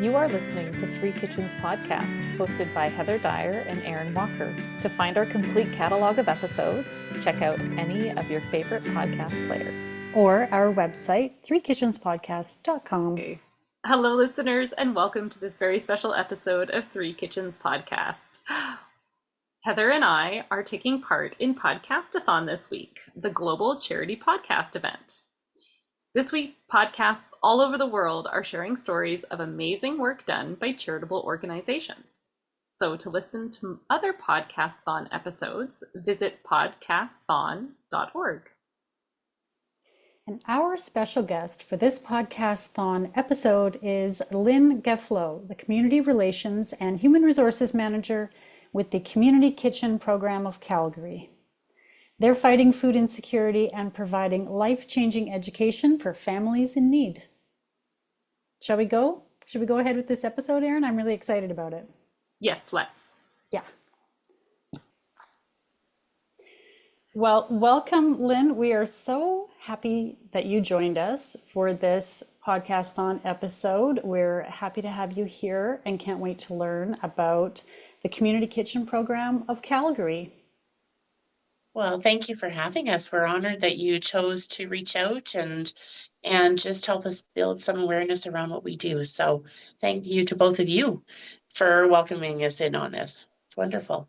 You are listening to Three Kitchens Podcast, hosted by Heather Dyer and Aaron Walker. To find our complete catalog of episodes, check out any of your favorite podcast players. Or our website, threekitchenspodcast.com. Hello, listeners, and welcome to this very special episode of Three Kitchens Podcast. Heather and I are taking part in PODCASTHON this week, the global charity podcast event. This week, podcasts all over the world are sharing stories of amazing work done by charitable organizations. So to listen to other PODCASTHON episodes, visit podcasthon.org. And our special guest for this PODCASTHON episode is Lynn Gofflot, the Community Relations and Human Resources Manager with the Community Kitchen Program of Calgary. They're fighting food insecurity and providing life-changing education for families in need. Shall we go? Should we go ahead with this episode, Aaron? I'm really excited about it. Yes, let's. Yeah. Well, welcome, Lynn. We are so happy that you joined us for this PODCASTHON episode. We're happy to have you here and can't wait to learn about the Community Kitchen Program of Calgary. Well, thank you for having us. We're honored that you chose to reach out and just help us build some awareness around what we do. So thank you to both of you for welcoming us in on this. It's wonderful.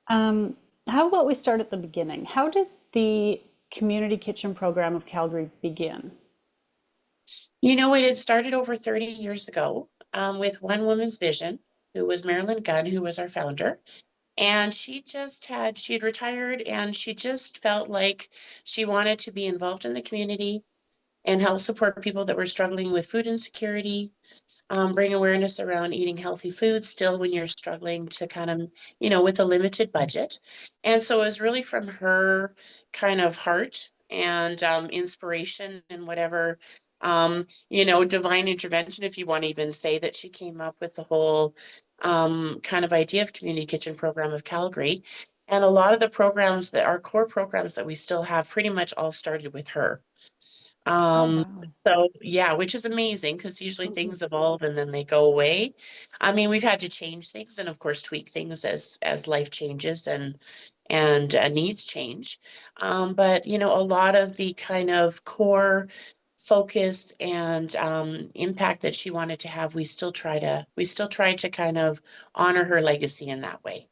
How about we start at the beginning? How did the Community Kitchen Program of Calgary begin? You know, it had started over 30 years ago with one woman's vision, who was Marilyn Gunn, who was our founder. And she had retired and she just felt like she wanted to be involved in the community and help support people that were struggling with food insecurity, bring awareness around eating healthy food still when you're struggling to kind of, with a limited budget. And so it was really from her kind of heart and inspiration and whatever, divine intervention, if you want to even say that she came up with the whole kind of idea of Community Kitchen Program of Calgary. And a lot of the programs that our core programs that we still have pretty much all started with her. Wow. So yeah, which is amazing because usually things evolve and then they go away. I mean, we've had to change things and of course tweak things as life changes and needs change. But a lot of the kind of core focus and impact that she wanted to have, we still try to kind of honor her legacy in that way.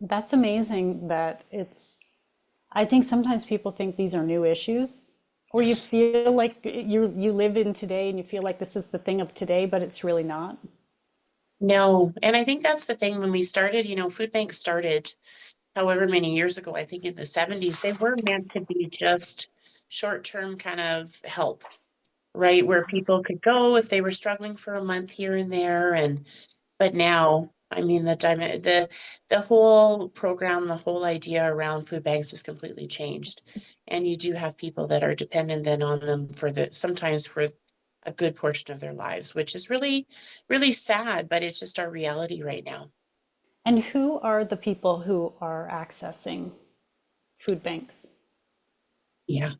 That's amazing I think sometimes people think these are new issues, or you feel like you live in today and you feel like this is the thing of today, but it's really not. No, and I think that's the thing when we started, food banks started however many years ago, I think in the 70s, they were meant to be just short-term kind of help, right? Where people could go if they were struggling for a month here and there. But now, I mean, the whole program, the whole idea around food banks has completely changed. And you do have people that are dependent then on them sometimes for a good portion of their lives, which is really, really sad, but it's just our reality right now. And who are the people who are accessing food banks? Yeah.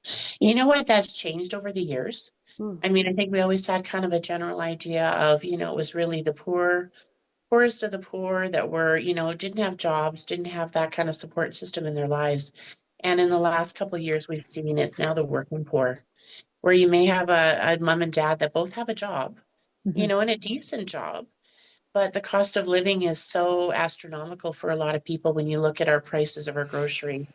You know what? That's changed over the years. Hmm. I mean, I think we always had kind of a general idea of, it was really the poorest of the poor that were, didn't have jobs, didn't have that kind of support system in their lives. And in the last couple of years, we've seen it now the working poor, where you may have a mom and dad that both have a job, Mhm. and a decent job. But the cost of living is so astronomical for a lot of people when you look at our prices of our grocery,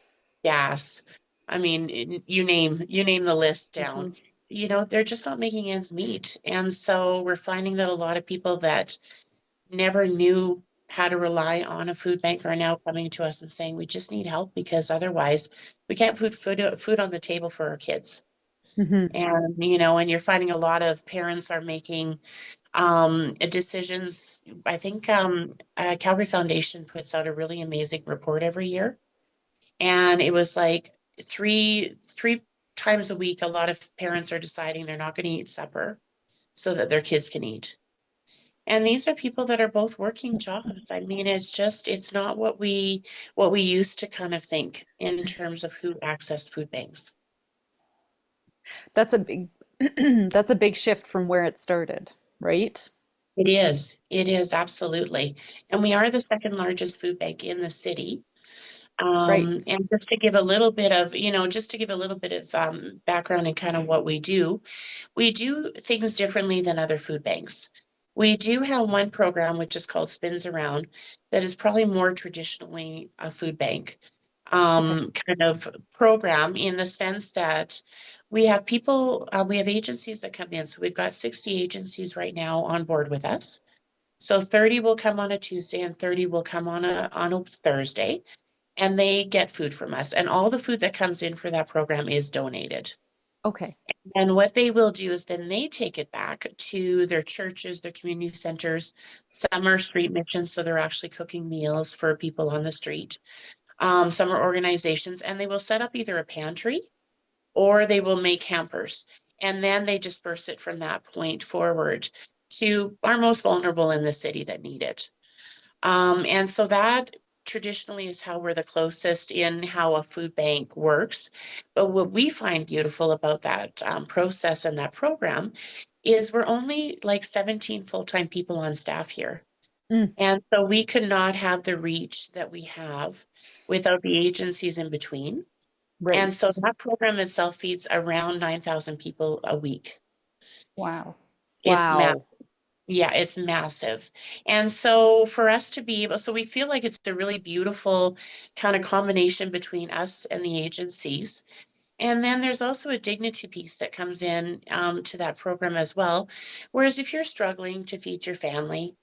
gas. I mean, you name the list down. Mhm. They're just not making ends meet. And so we're finding that a lot of people that never knew how to rely on a food bank are now coming to us and saying we just need help because otherwise we can't put food on the table for our kids. Mhm. And you're finding a lot of parents are making decisions. I think Calgary Foundation puts out a really amazing report every year, and it was like three times a week a lot of parents are deciding they're not going to eat supper so that their kids can eat. And these are people that are both working jobs. I mean, it's not what we used to kind of think in terms of who accessed food banks. That's a big That's a big shift from where it started, right? It is. It is absolutely. And we are the second largest food bank in the city. Right. And just to give a little bit of, just to give a little bit of background and kind of what we do things differently than other food banks. We do have one program which is called Spins Around that is probably more traditionally a food bank Okay. kind of program in the sense that we have people, we have agencies that come in. So we've got 60 agencies right now on board with us. So 30 will come on a Tuesday and 30 will come on a Thursday, and they get food from us. And all the food that comes in for that program is donated. Okay. And what they will do is then they take it back to their churches, their community centers. Some are street missions, so they're actually cooking meals for people on the street. Some are organizations, and they will set up either a pantry or they will make hampers. And then they disperse it from that point forward to our most vulnerable in the city that need it. And so that traditionally is how we're the closest in how a food bank works. But what we find beautiful about that process and that program is we're only like 17 full-time people on staff here. Mm, And so we could not have the reach that we have without the agencies in between. And so right. that program itself feeds around 9,000 people a week. Wow. It's massive. Wow. Yeah, it's massive. And so for us to be able, so we feel like it's a really beautiful kind of combination between us and the agencies. And then there's also a dignity piece that comes in to that program as well. Whereas if you're struggling to feed your family,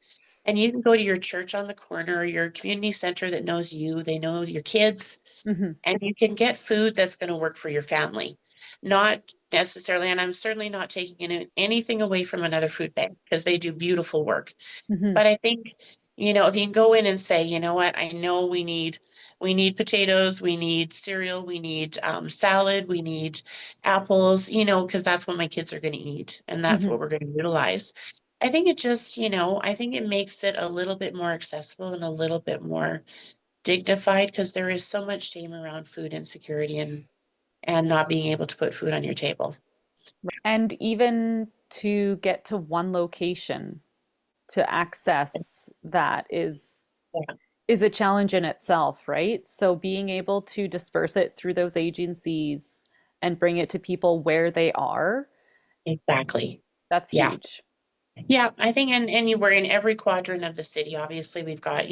and you can go to your church on the corner or your community center that knows you, they know your kids, Hmm. and you can get food that's going to work for your family. Not necessarily, and I'm certainly not taking anything away from another food bank because they do beautiful work. Hmm. But I think, if you can go in and say, you know what, I know we need potatoes, we need cereal, we need salad, we need apples, because that's what my kids are going to eat, and that's Hmm. what we're going to utilize. I think it just, I think it makes it a little bit more accessible and a little bit more dignified because there is so much shame around food insecurity and not being able to put food on your table. And even to get to one location to access that Yeah, is a challenge in itself, right? So being able to disperse it through those agencies and bring it to people where they are, exactly. that's Yeah. huge. Yeah, I think and you were in every quadrant of the city. Obviously, we've got,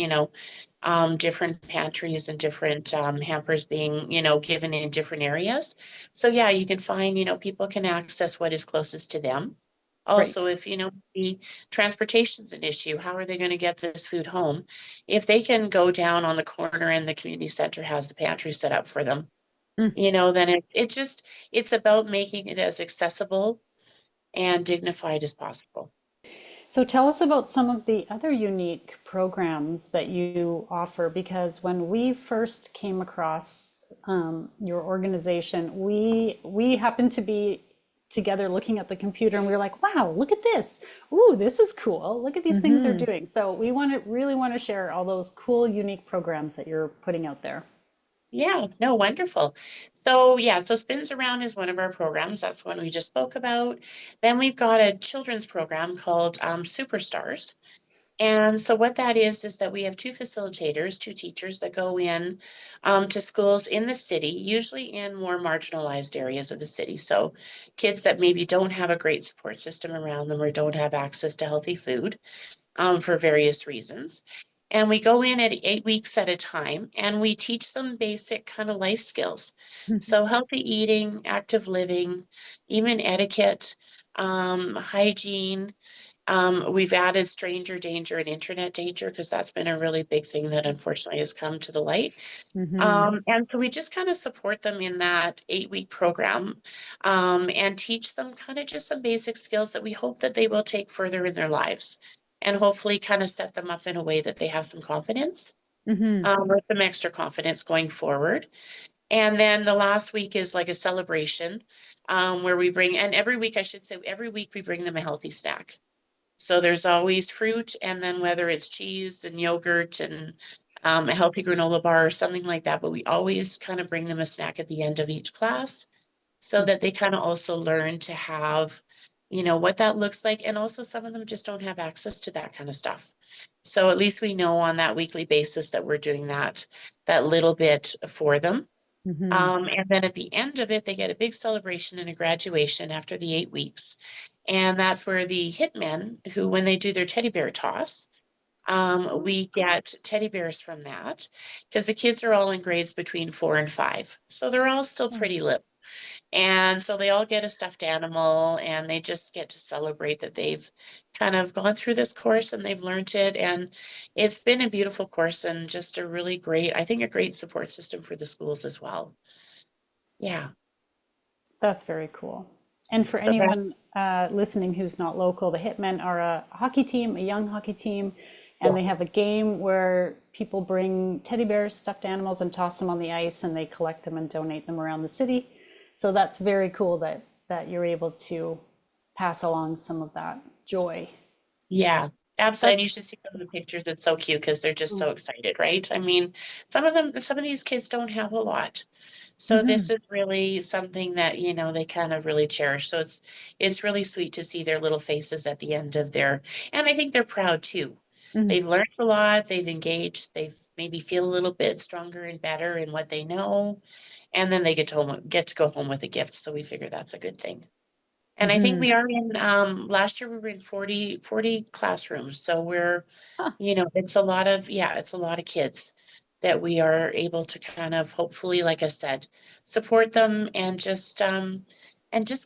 different pantries and different hampers being, given in different areas. So yeah, you can find, people can access what is closest to them. Also, Right. if, the transportation's an issue, how are they going to get this food home? If they can go down on the corner and the community center has the pantry set up for them, Mm. then it's about making it as accessible and dignified as possible. So tell us about some of the other unique programs that you offer, because when we first came across your organization, we happened to be together looking at the computer and we were like, wow, look at this. Ooh, this is cool. Look at these things they're Hmm. doing. So we really want to share all those cool, unique programs that you're putting out there. Yeah, no, wonderful. So yeah, so Spins Around is one of our programs. That's one we just spoke about. Then we've got a children's program called Superstars. And so what that is that we have two facilitators, two teachers that go in to schools in the city, usually in more marginalized areas of the city. So kids that maybe don't have a great support system around them or don't have access to healthy food for various reasons. And we go in at 8 weeks at a time and we teach them basic kind of life skills. So healthy eating, active living, even etiquette, hygiene. We've added stranger danger and internet danger because that's been a really big thing that unfortunately has come to the light. Hmm. And so we just kind of support them in that 8 week program and teach them kind of just some basic skills that we hope that they will take further in their lives and hopefully kind of set them up in a way that they have some confidence Hmm. or some extra confidence going forward. And then the last week is like a celebration where we bring, and every week, I should say, every week we bring them a healthy snack. So there's always fruit, and then whether it's cheese and yogurt and a healthy granola bar or something like that, but we always kind of bring them a snack at the end of each class so that they kind of also learn to have, what that looks like. And also some of them just don't have access to that kind of stuff. So at least we know on that weekly basis that we're doing that little bit for them. Mm-hmm. And then at the end of it, they get a big celebration and a graduation after the 8 weeks. And that's where the hitmen, who, when they do their teddy bear toss, we get teddy bears from that because the kids are all in grades between 4 and 5. So they're all still pretty little. And so they all get a stuffed animal and they just get to celebrate that they've kind of gone through this course and they've learned it. And it's been a beautiful course and just a really great, I think, a great support system for the schools as well. Yeah. That's very cool. And for So that, anyone listening who's not local, the Hitmen are a hockey team, a young hockey team, yeah. and they have a game where people bring teddy bears, stuffed animals, and toss them on the ice, and they collect them and donate them around the city. So that's very cool that you're able to pass along some of that joy. Yeah, absolutely. And you should That's see some of the pictures. It's so cute because they're just so excited, right? I mean, some of these kids don't have a lot. So this mhm, is really something that, they kind of really cherish. So it's really sweet to see their little faces at the end of and I think they're proud too. mhm, They've learned a lot, they've engaged, they've maybe feel a little bit stronger and better in what they know, and then they get to go home with a gift. So we figure that's a good thing. And I think mhm. we are in, last year we were in 40 classrooms. So we're, Huh. it's a lot of, yeah, it's a lot of kids that we are able to kind of hopefully, like I said, support them and just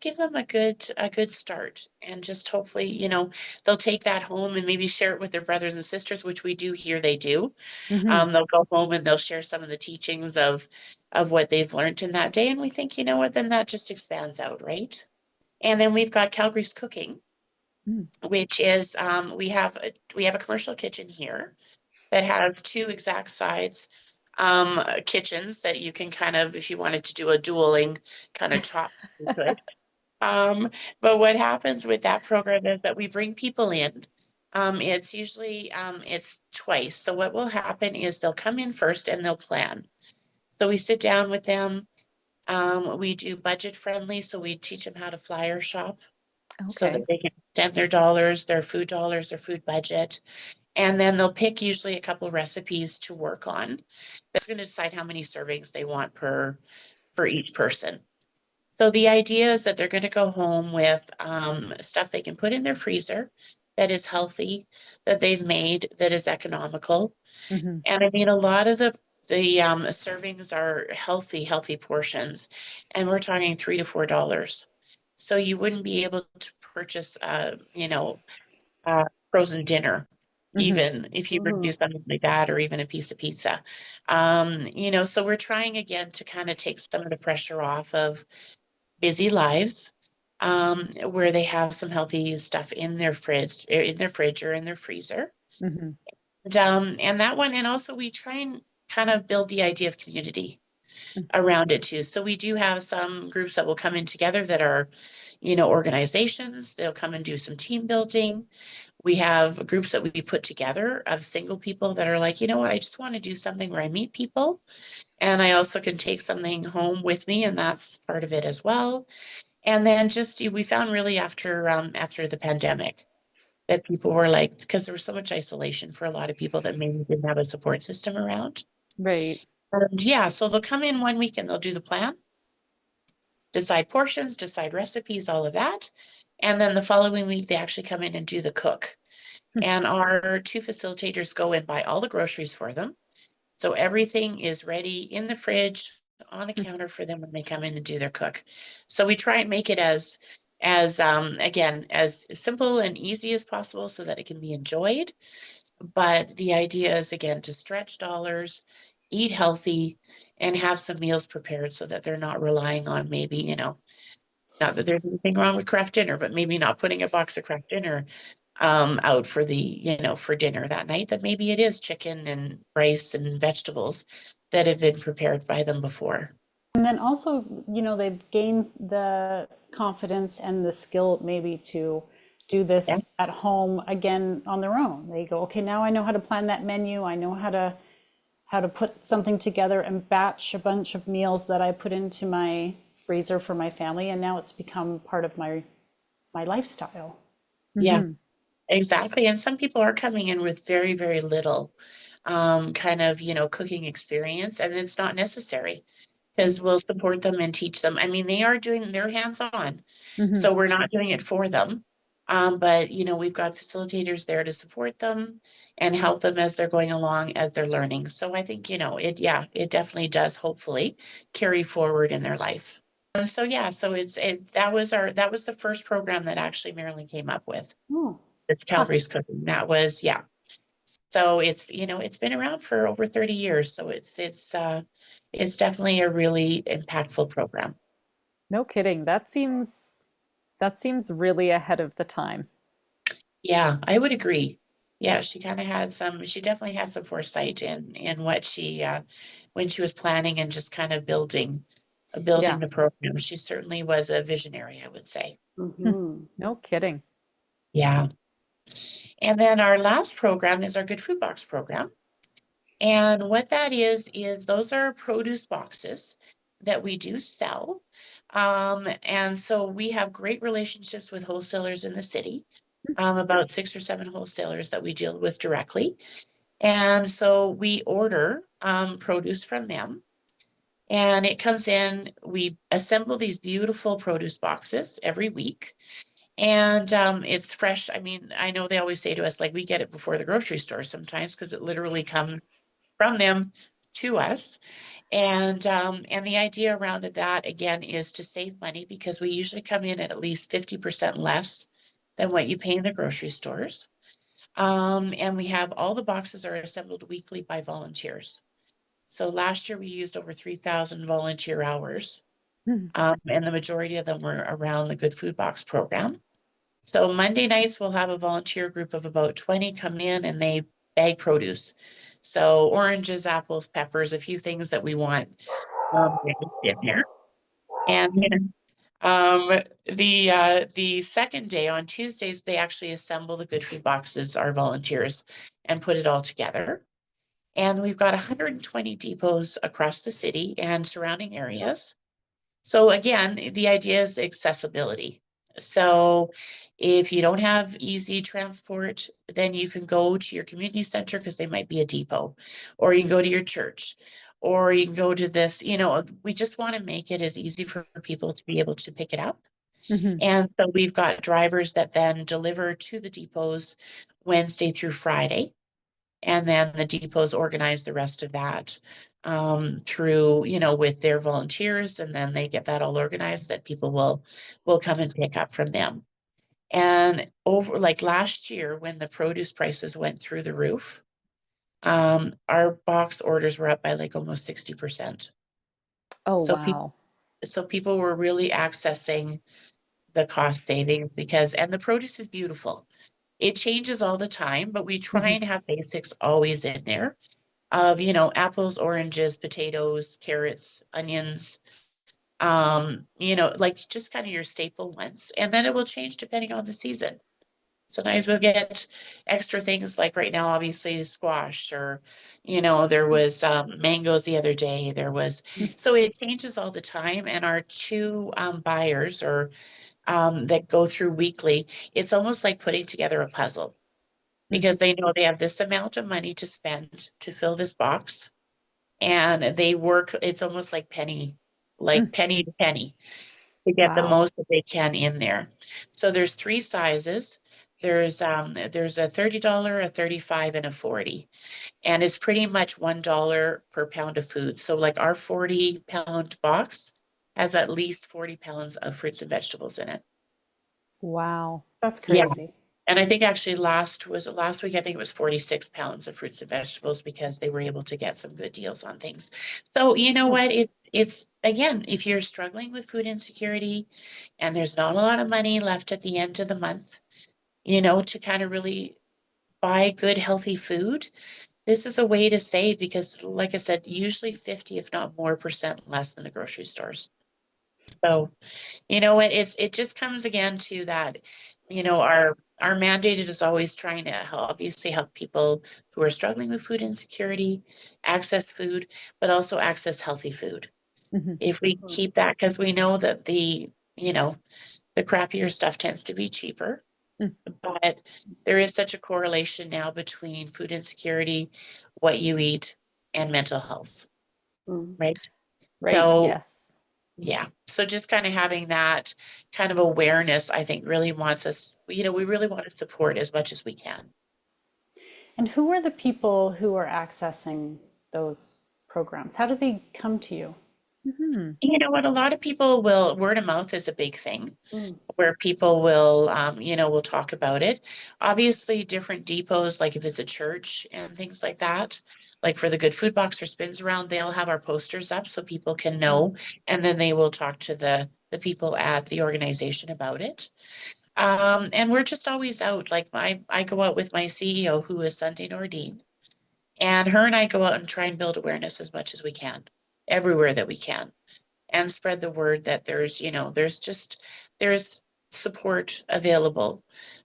give them a good start. And just hopefully, they'll take that home and maybe share it with their brothers and sisters, which we do hear they do. Mhm, They'll go home and they'll share some of the teachings of what they've learned in that day. And we think, you know what, then that just expands out, right? And then we've got Calgary's Cooking, mm. which is we have a commercial kitchen here that has two exact size kitchens that you can kind of, if you wanted to do a dueling kind of chop, you could. But what happens with that program is that we bring people in. It's usually it's twice. So what will happen is they'll come in first and they'll plan. So we sit down with them. We do budget friendly, so we teach them how to flyer shop so that Okay. they can spend their dollars, their food budget. And then they'll pick usually a couple recipes to work on. That's going to decide how many servings they want for each person. So the idea is that they're going to go home with stuff they can put in their freezer that is healthy, that they've made, that is economical. Mhm, And I mean, a lot of the servings are healthy portions, and we're talking $3 to $4. So you wouldn't be able to purchase, frozen dinner, mhm. even if you were to do Ooh, something like that, or even a piece of pizza. So we're trying again to kind of take some of the pressure off of busy lives, where they have some healthy stuff in their fridge or in their freezer. mhm, And that one, and also we try and kind of build the idea of community around it too. So we do have some groups that will come in together that are, organizations. They'll come and do some team building. We have groups that we put together of single people that are like, you know what, I just want to do something where I meet people and I also can take something home with me, and that's part of it as well. And then just we found really after the pandemic that people were like, because there was so much isolation for a lot of people that maybe didn't have a support system around. right. And yeah, so they'll come in one week and they'll do the plan, decide portions, decide recipes, all of that. And then the following week, they actually come in and do the cook. And our two facilitators go and buy all the groceries for them. So everything is ready in the fridge on the counter for them when they come in and do their cook. So we try and make it as again, as simple and easy as possible so that it can be enjoyed. But the idea is again to stretch dollars, eat healthy, and have some meals prepared so that they're not relying on maybe, not that there's anything wrong with craft dinner, but maybe not putting a box of craft dinner out for for dinner that night, that maybe it is chicken and rice and vegetables that have been prepared by them before. And then also, they've gained the confidence and the skill maybe to do Yeah. this at home again on their own. They go, okay, now I know how to plan that menu. I know how to put something together and batch a bunch of meals that I put into my freezer for my family, and now it's become part of my lifestyle. Yeah, Hmm. exactly. And some people are coming in with very, very little kind of, cooking experience, and it's not necessary because we'll support them and teach them. I mean, they are doing their hands-on, Hmm. so we're not doing it for them. But we've got facilitators there to support them and help them as they're going along, as they're learning. So I think, it definitely does hopefully carry forward in their life. And so yeah, so that was the first program that actually Marilyn came up with. Oh, It's huh. Calgary's Cooking. That was, yeah. So it's been around for over 30 years. So it's definitely a really impactful program. No kidding. That seems really ahead of the time. Yeah, I would agree. Yeah, she definitely had some foresight in what when she was planning and just kind of building Yeah. the program. She certainly was a visionary, I would say. Hmm. No kidding. Yeah. And then our last program is our Good Food Box program. And what that is those are produce boxes that we do sell. And so we have great relationships with wholesalers in the city, about 6 or 7 wholesalers that we deal with directly. And so we order produce from them. And it comes in, we assemble these beautiful produce boxes every week. And it's fresh. I mean, I know they always say to us, like, we get it before the grocery store sometimes because it literally comes from them to us. And the idea around that again is to save money because we usually come in at least 50% less than what you pay in the grocery stores. And we have all the boxes are assembled weekly by volunteers. So last year we used over 3,000 volunteer hours, Hmm. and the majority of them were around the Good Food Box program. So Monday nights we'll have a volunteer group of about 20 come in and they bag produce. So oranges, apples, peppers, a few things that we want in there. And then the second day on Tuesdays, they actually assemble the Good Food Boxes, our volunteers, and put it all together. And we've got 120 depots across the city and surrounding areas. So again, the idea is accessibility. So if you don't have easy transport, then you can go to your community center because they might be a depot, or you can go to your church, or you can go to this, we just want to make it as easy for people to be able to pick it up. Hmm. And so we've got drivers that then deliver to the depots Wednesday through Friday. And then the depots organize the rest of that through, with their volunteers, and then they get that all organized that people will come and pick up from them. And over like last year when the produce prices went through the roof, our box orders were up by like almost 60%. Oh, So people wow. so people were really accessing the cost savings and the produce is beautiful. It changes all the time, but we try Hmm. and have basics always in there of, apples, oranges, potatoes, carrots, onions, like just kind of your staple ones. And then it will change depending on the season. Sometimes we'll get extra things like right now, obviously squash or, there was mangoes the other day. So it changes all the time. And our two buyers or that go through weekly, it's almost like putting together a puzzle because they know they have this amount of money to spend to fill this box and they work, it's almost like penny to penny to get the Wow. most that they can in there. So there's 3 sizes. There's a $30, a 35, and a 40. And it's pretty much $1 per pound of food. So like our 40-pound box has at least 40 pounds of fruits and vegetables in it. Wow. That's Yeah. crazy. And I think actually last week, I think it was 46 pounds of fruits and vegetables because they were able to get some good deals on things. So you know Hmm. what? It's again, if you're struggling with food insecurity and there's not a lot of money left at the end of the month, to kind of really buy good, healthy food, this is a way to save because, like I said, usually 50, if not more percent less than the grocery stores. So you know what? It just comes again to that, our mandate is always trying to obviously help people who are struggling with food insecurity, access food, but also access healthy food. If we keep that, because we know that the crappier stuff tends to be cheaper, but there is such a correlation now between food insecurity, what you eat, and mental health, Mm. right? Right, So, yes. yeah. So just kind of having that kind of awareness, I think really we really want to support as much as we can. And who are the people who are accessing those programs? How do they come to you? You know what? A lot of people word of mouth is a big thing Mm. where people will talk about it. Obviously, different depots, like if it's a church and things like that, like for the Good Food Box or Spins Around, they'll have our posters up so people can know, and then they will talk to the people at the organization about it. And we're just always out. Like I go out with my CEO, who is Sunday Nordine, and her and I go out and try and build awareness as much as we can, everywhere that we can, and spread the word that there's support available,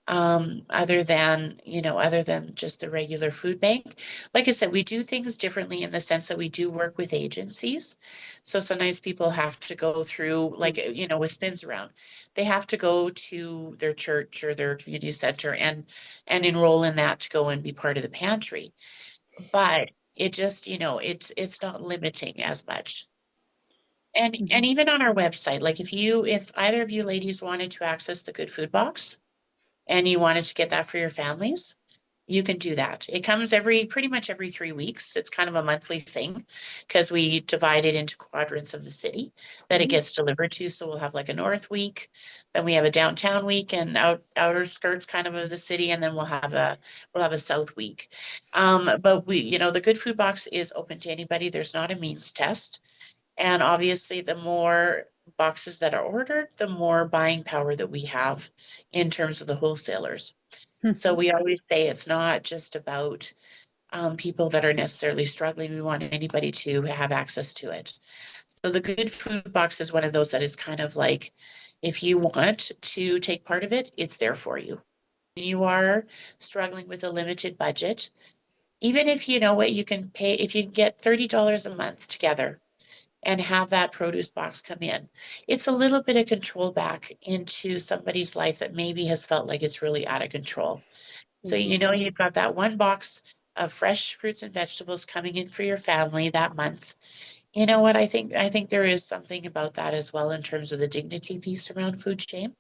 other than just the regular food bank. Like I said, we do things differently in the sense that we do work with agencies. So sometimes people have to go through, like, with Spins Around, they have to go to their church or their community center and enroll in that to go and be part of the pantry. But it just, it's not limiting as much. And even on our website, like if either of you ladies wanted to access the Good Food Box and you wanted to get that for your families, you can do that. It comes pretty much every 3 weeks. It's kind of a monthly thing because we divide it into quadrants of the city that it gets delivered to. So we'll have like a north week, then we have a downtown week and outer skirts kind of the city, and then we'll have a south week. But the Good Food Box is open to anybody. There's not a means test. And obviously, the more boxes that are ordered, the more buying power that we have in terms of the wholesalers. So we always say it's not just about people that are necessarily struggling. We want anybody to have access to it. So the Good Food Box is one of those that is kind of like, if you want to take part of it, it's there for you. You are struggling with a limited budget. Even if you know what you can pay, if you get $30 a month together and have that produce box come in, it's a little bit of control back into somebody's life that maybe has felt like it's really out of control. So you've got that one box of fresh fruits and vegetables coming in for your family that month. You know what? I think there is something about that as well in terms of the dignity piece around food shame.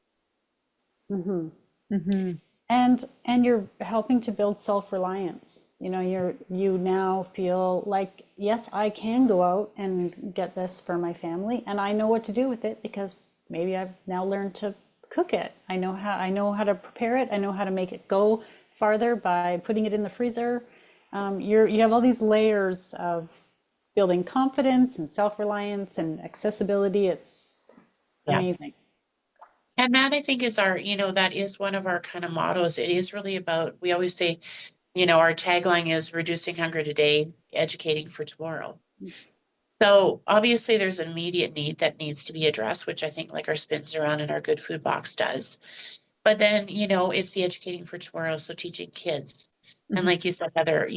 And you're helping to build self-reliance. You now feel like, yes, I can go out and get this for my family, and I know what to do with it because maybe I've now learned to cook it. I know how to prepare it. I know how to make it go farther by putting it in the freezer. You have all these layers of building confidence and self-reliance and accessibility. It's Yeah. amazing. And that I think is that is one of our kind of mottos. It is really about, we always say, our tagline is reducing hunger today, educating for tomorrow. So obviously there's an immediate need that needs to be addressed, which I think like our Spins Around and our Good Food Box does. But then, it's the educating for tomorrow. So teaching kids. And like you said, Heather,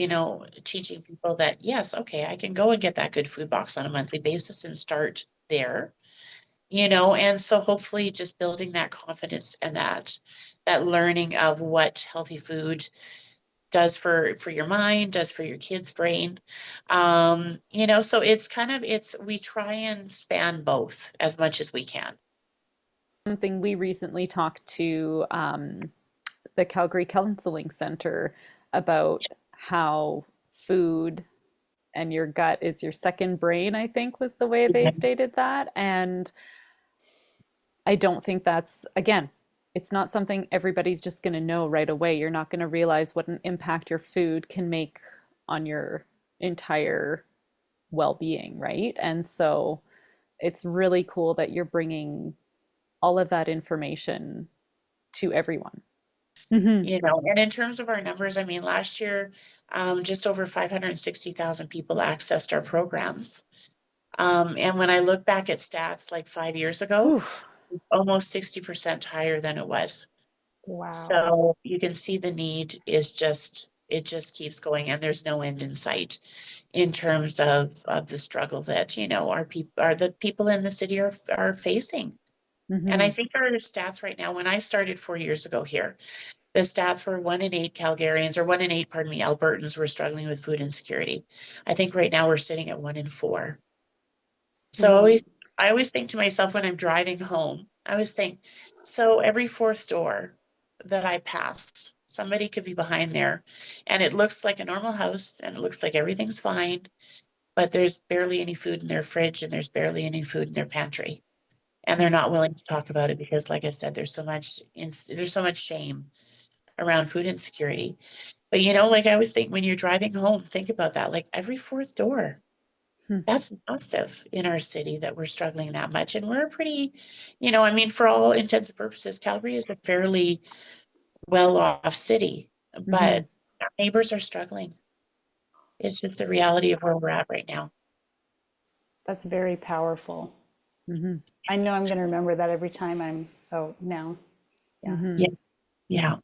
teaching people that, yes, okay, I can go and get that Good Food Box on a monthly basis and start there. And so hopefully just building that confidence and that learning of what healthy food does for your mind, does for your kid's brain. So we try and span both as much as we can. Something we recently talked to the Calgary Counseling Center about how food and your gut is your second brain, I think was the way they stated that. And I don't think that's, again, it's not something everybody's just going to know right away. You're not going to realize what an impact your food can make on your entire well-being, right? And so it's really cool that you're bringing all of that information to everyone. And in terms of our numbers, I mean, last year, just over 560,000 people accessed our programs. And when I look back at stats like 5 years ago, Oof. almost 60% higher than it was. Wow. So you can see the need is just It just keeps going, and there's no end in sight in terms of the struggle that, the people in the city are facing. And I Mm-hmm. think our stats right now, when I started 4 years ago here, the stats were 1 in 8 Calgarians, or 1 in 8, pardon me, Albertans were struggling with food insecurity. I think right now we're sitting at 1 in 4. So Mm-hmm. I always think to myself when I'm driving home, I always think, so every fourth door that I pass, somebody could be behind there, and it looks like a normal house and it looks like everything's fine, but there's barely any food in their fridge and there's barely any food in their pantry. And they're not willing to talk about it because, like I said, there's so much shame around food insecurity. But like I always think when you're driving home, think about that. Like every fourth door, that's massive in our city that we're struggling that much. And we're pretty, I mean, for all intents and purposes, Calgary is a fairly well-off city, Mm-hmm. but our neighbors are struggling. It's just the reality of where we're at right now. That's very powerful. Mm-hmm. I know I'm going to remember that every time I'm out now. Yeah. Yeah, yeah,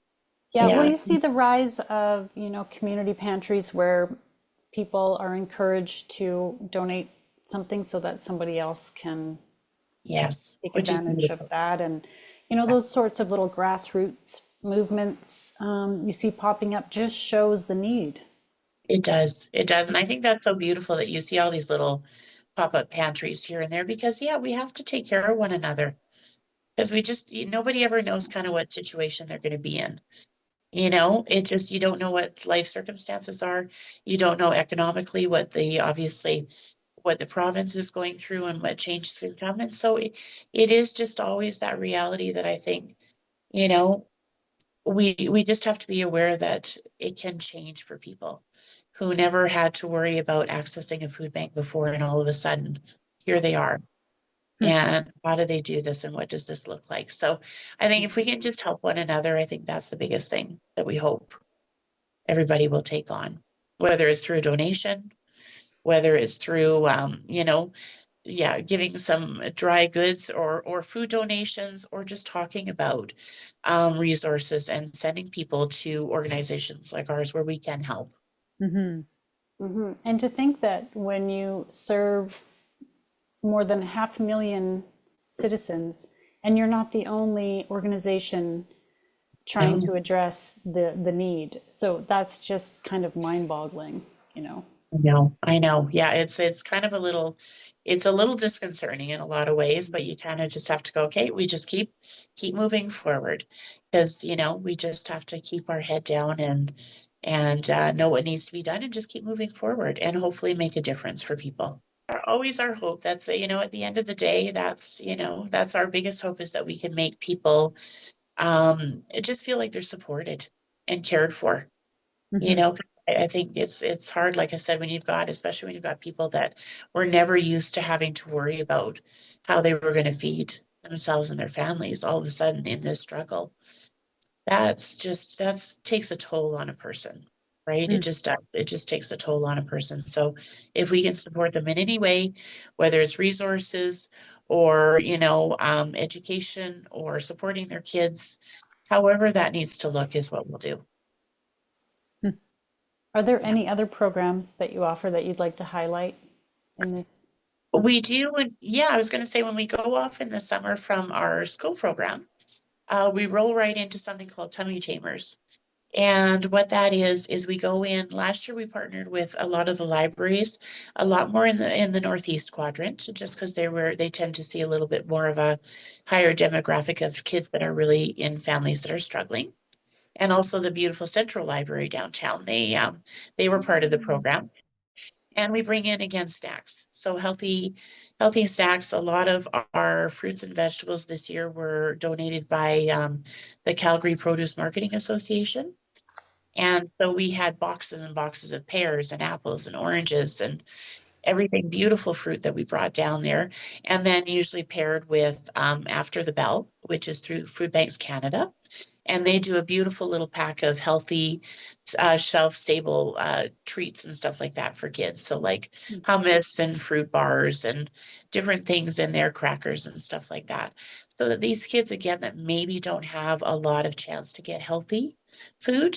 Yeah. Well, yeah, you see the rise of, community pantries where people are encouraged to donate something so that somebody else can yes, take which is advantage of beautiful. that. And, those sorts of little grassroots movements you see popping up just shows the need. It does. It does. And I think that's so beautiful that you see all these little pop-up pantries here and there because, yeah, we have to take care of one another because nobody ever knows kind of what situation they're going to be in. It just, you don't know what life circumstances are. You don't know economically obviously, what the province is going through and what changes can come. And so it is just always that reality that I think, you know, we just have to be aware that it can change for people who never had to worry about accessing a food bank before, and all of a sudden here they are. And how do they do this and what does this look like? So I think if we can just help one another, I think that's the biggest thing that we hope everybody will take on, whether it's through donation, whether it's through yeah, giving some dry goods or food donations, or just talking about resources and sending people to organizations like ours where we can help. Mm-hmm. Mm-hmm. And to think that when you serve more than 500,000 citizens, and you're not the only organization trying No, to address the need. So that's just kind of mind-boggling. no, I know. Yeah, it's kind of it's a little disconcerting in a lot of ways, but you kind of just have to go, okay, we just keep moving forward because we just have to keep our head down and know what needs to be done and just keep moving forward and hopefully make a difference for people. Always our hope. That's at the end of the day, that's our biggest hope, is that we can make people just feel like they're supported and cared for. You Mm-hmm. know, I think it's hard, like I said, especially when you've got people that were never used to having to worry about how they were going to feed themselves and their families, all of a sudden in this struggle. That's takes a toll on a person, right? It just takes a toll on a person. So if we can support them in any way, whether it's resources or education or supporting their kids, however that needs to look is what we'll do. Are there Yeah. any other programs that you offer that you'd like to highlight in this? We do, and yeah, I was going to say when we go off in the summer from our school program, we roll right into something called Tummy Tamers. And what that is we go in. Last year we partnered with a lot of the libraries, a lot more in the Northeast quadrant, just because they tend to see a little bit more of a higher demographic of kids that are really in families that are struggling. And also the beautiful Central Library downtown. They were part of the program. And we bring in again snacks. So healthy snacks. A lot of our fruits and vegetables this year were donated by the Calgary Produce Marketing Association. And so we had boxes and boxes of pears and apples and oranges and everything, beautiful fruit that we brought down there. And then usually paired with After the Bell, which is through Food Banks Canada. And they do a beautiful little pack of healthy, shelf-stable treats and stuff like that for kids. So like hummus and fruit bars and different things in there, crackers and stuff like that. So that these kids, again, that maybe don't have a lot of chance to get healthy food,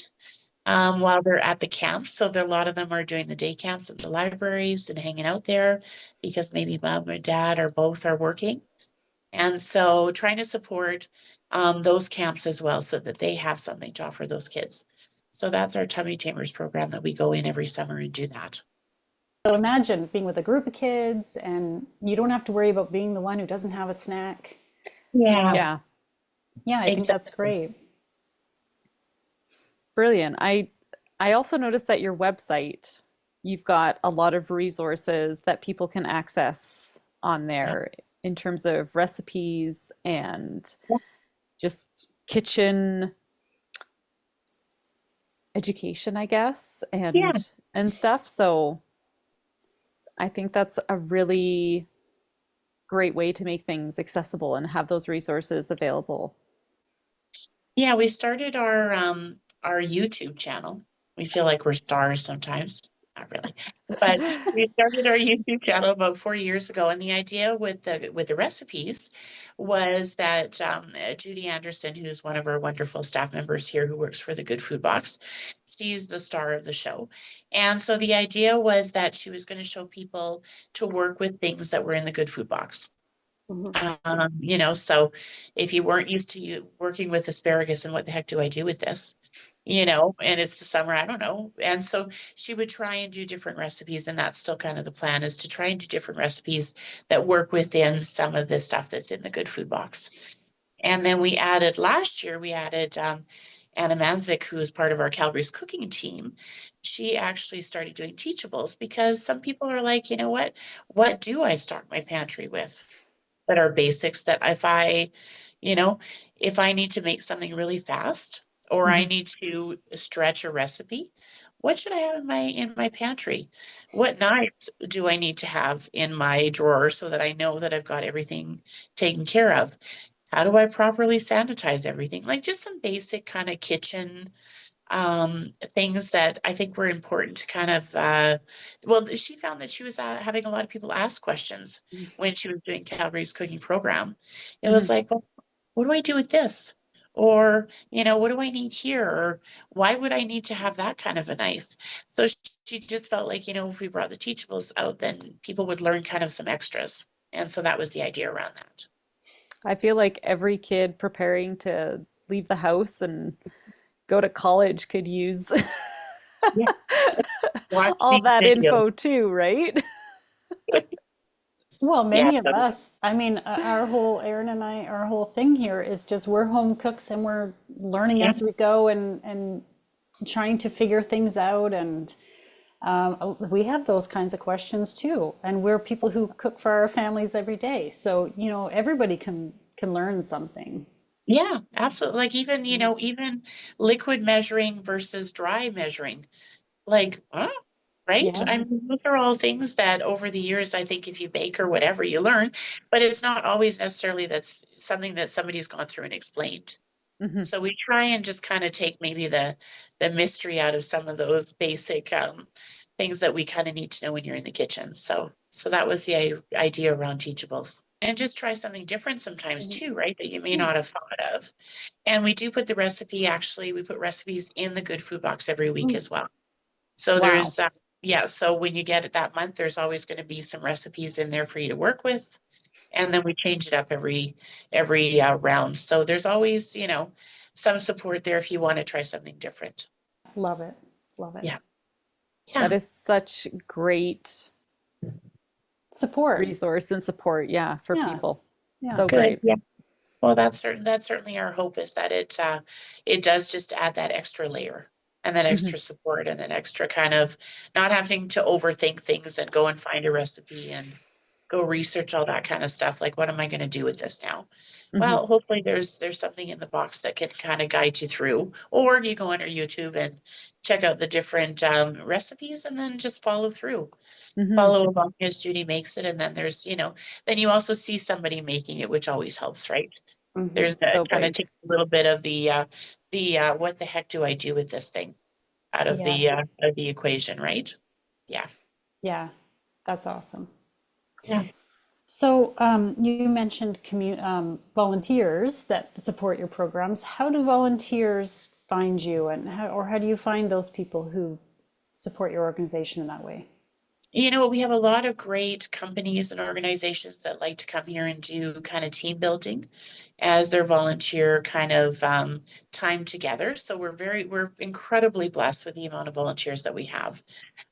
while they're at the camps. So a lot of them are doing the day camps at the libraries and hanging out there because maybe mom or dad or both are working. And so trying to support those camps as well so that they have something to offer those kids. So that's our Tummy Tamers program that we go in every summer and do that. So imagine being with a group of kids and you don't have to worry about being the one who doesn't have a snack. Yeah, Yeah, Yeah, I think that's exactly. great. brilliant. I also noticed that your website, you've got a lot of resources that people can access on Yeah. there in terms of recipes and Yeah. just kitchen education, I guess, Yeah. and stuff. So I think that's a really great way to make things accessible and have those resources available. Yeah, we started our YouTube channel. We feel like we're stars sometimes. Not really. But we started our YouTube channel about 4 years ago, and the idea with the recipes was that Judy Anderson, who's one of our wonderful staff members here who works for the Good Food Box, she's the star of the show. And so the idea was that she was going to show people to work with things that were in the Good Food Box. Mhm. So if you weren't used to you working with asparagus and what the heck do I do with this? And it's the summer, I don't know. And so she would try and do different recipes, and that's still kind of the plan is to try and do different recipes that work within some of the stuff that's in the Good Food Box. And then last year, we added Anna Manzik, who is part of our Calgary's cooking team. She actually started doing teachables because some people are like, you know what do I stock my pantry with? That are basics that you know, if I need to make something really fast or I Mhm. need to stretch a recipe, what should I have in my pantry? What knives do I need to have in my drawer so that I know that I've got everything taken care of? How do I properly sanitize everything? Like just some basic kind of kitchen things that I think were important to kind of, well, she found that she was having a lot of people ask questions when she was doing Calgary's cooking program. It was Mhm. like, well, what do I do with this? Or, what do I need here? Or why would I need to have that kind of a knife? So she just felt like, if we brought the teachables out, then people would learn kind of some extras. And so that was the idea around that. I feel like every kid preparing to leave the house and go to college could use Yeah. Watch all these that videos. info too, right? Well, Yeah. many of us, I mean, Aaron and I, our whole thing here is just we're home cooks and we're learning Yeah. as we go and trying to figure things out. And we have those kinds of questions too. And we're people who cook for our families every day. So, everybody can learn something. Yeah, absolutely. Like even liquid measuring versus dry measuring. Like, huh? Right? Yeah. I mean, those are all things that over the years, I think if you bake or whatever, you learn, but it's not always necessarily that's something that somebody's gone through and explained. Hmm. So we try and just kind of take maybe the mystery out of some of those basic things that we kind of need to know when you're in the kitchen. So that was the idea around teachables. And just try something different sometimes Mhm. too, right? That you may Yeah. not have thought of. And we do put the recipe, actually, we put recipes in the Good Food Box every week Mm. as well. So Wow. there's yeah, so when you get it that month, there's always going to be some recipes in there for you to work with. And then we change it up every round. So there's always, some support there if you want to try something different. Love it. Love it. Yeah. That Yeah. is such great Support. resource and support, yeah, for Yeah. people. Yeah. So Good. great. Yeah. Well, that's certainly our hope is that it does just add that extra layer and that Hmm. extra support and that extra kind of not having to overthink things and go and find a recipe and go research all that kind of stuff. Like, what am I going to do with this now? Hmm. Well, hopefully there's something in the box that can kind of guide you through, or you go on our YouTube and check out the different recipes and then just follow through. Hmm. Follow along as Judy makes it, and then then you also see somebody making it, which always helps, right? Hmm. There's that So kind of big. takes a little bit of the what the heck do I do with this thing Yes. out of the equation, right? Yeah. Yeah. That's awesome. Yeah. So you mentioned volunteers that support your programs. How do volunteers find you, and how do you find those people who support your organization in that way? We have a lot of great companies and organizations that like to come here and do kind of team building as their volunteer kind of time together. So we're incredibly blessed with the amount of volunteers that we have.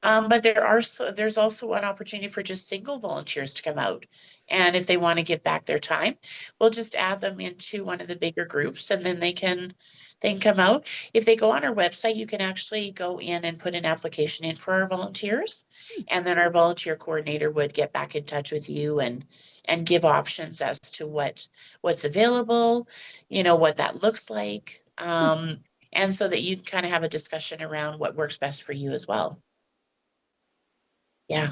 But there's also an opportunity for just single volunteers to come out. And if they want to give back their time, we'll just add them into one of the bigger groups and then they can come out. If they go on our website, you can actually go in and put an application in for our volunteers. And then our volunteer coordinator would get back in touch with you and give options as to what's available, what that looks like. And so that you can kind of have a discussion around what works best for you as well. Yeah.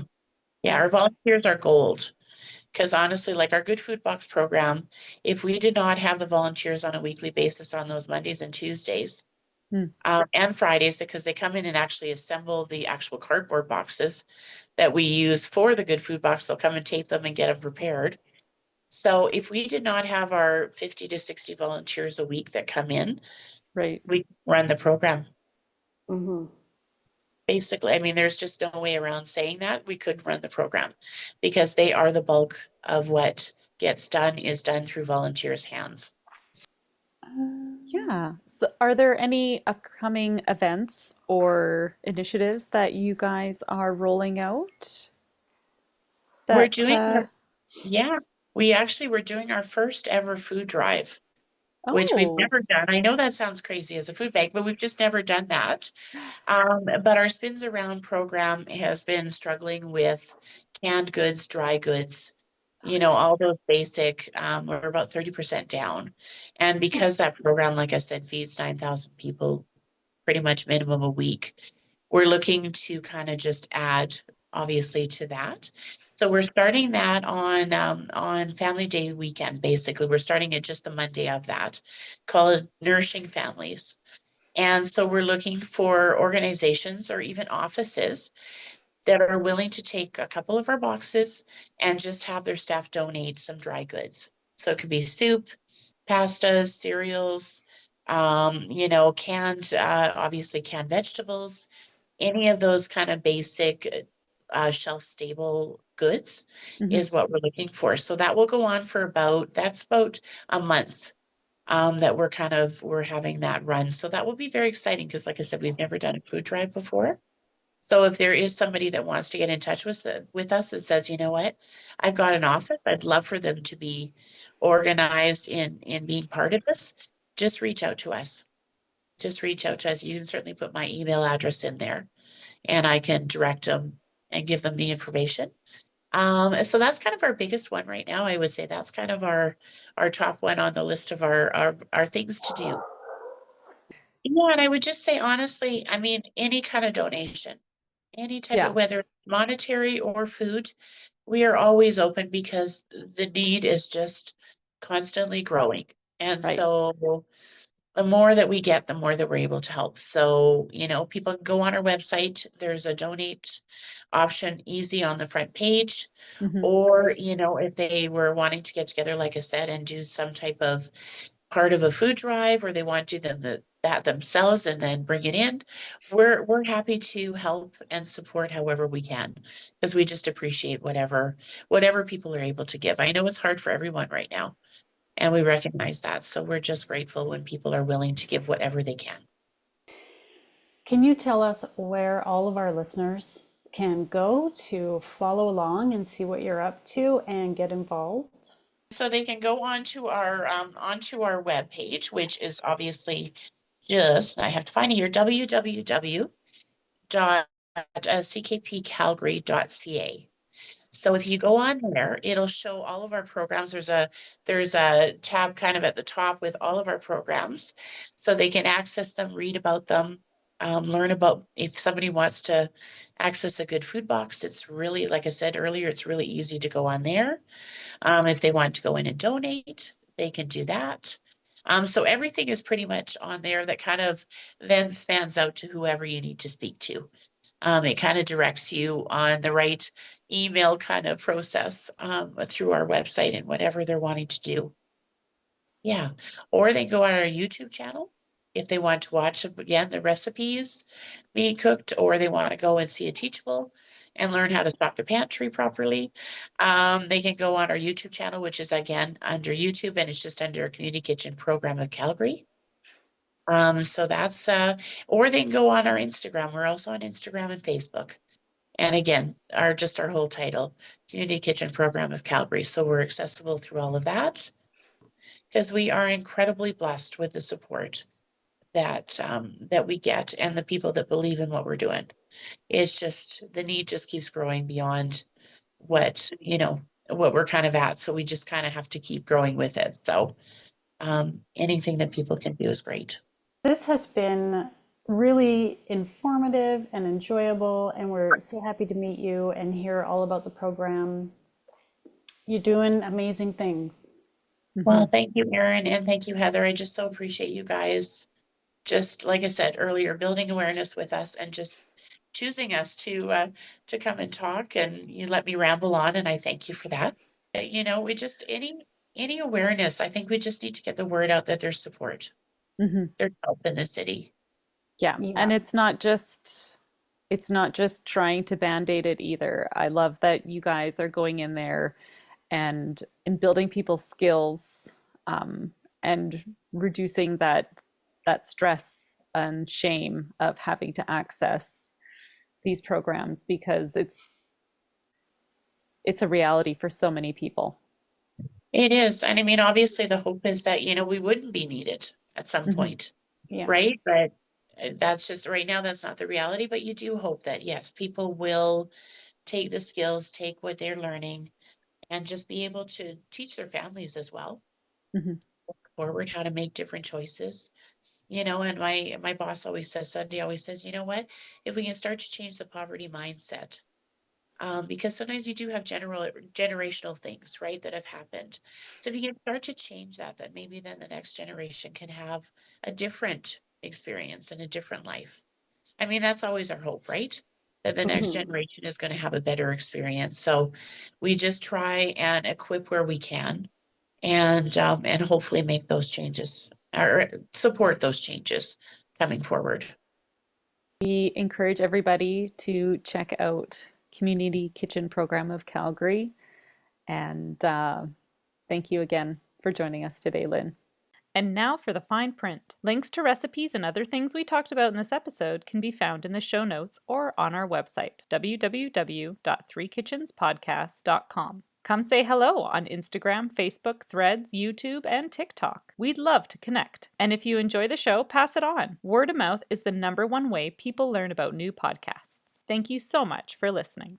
Yeah, our That's volunteers are gold. Because honestly, like our Good Food Box program, if we did not have the volunteers on a weekly basis on those Mondays and Tuesdays, mm, and Fridays, because they come in and actually assemble the actual cardboard boxes that we use for the Good Food Box, they'll come and tape them and get them prepared. So if we did not have our 50 to 60 volunteers a week that come in, right. we run the program. Hmm. Basically, I mean, there's just no way around saying that. We could run the program because they are the bulk of what gets done is done through volunteers' hands. Yeah. So are there any upcoming events or initiatives that you guys are rolling out We're that doing, yeah, we actually were doing our first ever food drive, which we've oh, never done. I know that sounds crazy as a food bank, but we've just never done that. But our Spins Around program has been struggling with canned goods, dry goods, all those basic, we're about 30% down. And because that program, like I said, feeds 9,000 people pretty much minimum a week, we're looking to kind of just add obviously to that. So we're starting that on Family Day weekend, basically. We're starting it just the Monday of that, called Nourishing Families. And so we're looking for organizations or even offices that are willing to take a couple of our boxes and just have their staff donate some dry goods. So it could be soup, pastas, cereals, canned, obviously canned vegetables, any of those kind of basic shelf stable goods mhm. is what we're looking for. So that will go on for that's about a month that we're having that run. So that will be very exciting because like I said, we've never done a food drive before. So if there is somebody that wants to get in touch with us that says, you know what, I've got an office, I'd love for them to be organized in being part of this, just reach out to us. Just reach out to us. You can certainly put my email address in there and I can direct them and give them the information. So that's kind of our biggest one right now. I would say that's kind of our top one on the list of our things to do. Yeah, and I would just say honestly, I mean, any kind of donation, any type of Yeah, whether monetary or food, we are always open because the need is just constantly growing. And right. so the more that we get, the more that we're able to help. So, people can go on our website. There's a donate option easy on the front page. Hmm. Or, if they were wanting to get together, like I said, and do some type of part of a food drive, or they want to do that themselves and then bring it in, we're happy to help and support however we can because we just appreciate whatever people are able to give. I know it's hard for everyone right now, and we recognize that. So we're just grateful when people are willing to give whatever they can. Can you tell us where all of our listeners can go to follow along and see what you're up to and get involved? So they can go onto our webpage, which is obviously just, I have to find it here, www.ckpcalgary.ca. So if you go on there, it'll show all of our programs. There's a tab kind of at the top with all of our programs, so they can access them, read about them, learn about if somebody wants to access a good food box. It's really, like I said earlier, it's really easy to go on there. If they want to go in and donate, they can do that. So everything is pretty much on there that kind of then spans out to whoever you need to speak to. It kind of directs you on the right email kind of process through our website and whatever they're wanting to do. Yeah. Or they go on our YouTube channel. if they want to watch, again, the recipes being cooked, or they want to go and see a teachable and learn how to stock the pantry properly. They can go on our YouTube channel, which is again under YouTube, and it's just under Community Kitchen Program of Calgary. So that's, or they can go on our Instagram. We're also on Instagram and Facebook. And again, our whole title, Community Kitchen Program of Calgary. So we're accessible through all of that because we are incredibly blessed with the support that that we get and the people that believe in what we're doing. It's just the need just keeps growing beyond what, what we're kind of at. So we just kind of have to keep growing with it. So anything that people can do is great. This has been really informative and enjoyable, and we're so happy to meet you and hear all about the program. You're doing amazing things. Well, thank you, Erin, and thank you, Heather. I just so appreciate you guys. Just like I said earlier, building awareness with us and just choosing us to come and talk, and you let me ramble on, and I thank you for that. We just any awareness. I think we just need to get the word out that there's support. There's help in the city. Yeah. And it's not just trying to band-aid it either. I love that you guys are going in there and building people's skills, and reducing that stress and shame of having to access these programs, because it's a reality for so many people. It is. And I mean, obviously the hope is that, we wouldn't be needed at some point, right? But that's just right now, that's not the reality. But you do hope that, yes, people will take the skills, take what they're learning, and just be able to teach their families as well forward how to make different choices. And my boss always says, Sunday always says, you know what, if we can start to change the poverty mindset, because sometimes you do have generational things, right, that have happened. So if you can start to change that maybe then the next generation can have a different experience and a different life. I mean, that's always our hope, right? That the next generation is going to have a better experience. So we just try and equip where we can, and hopefully make those changes or support those changes coming forward. We encourage everybody to check out Community Kitchen Program of Calgary. And thank you again for joining us today, Lynn. And now for the fine print. Links to recipes and other things we talked about in this episode can be found in the show notes or on our website, www.threekitchenspodcast.com. Come say hello on Instagram, Facebook, Threads, YouTube, and TikTok. We'd love to connect. And if you enjoy the show, pass it on. Word of mouth is the #1 way people learn about new podcasts. Thank you so much for listening.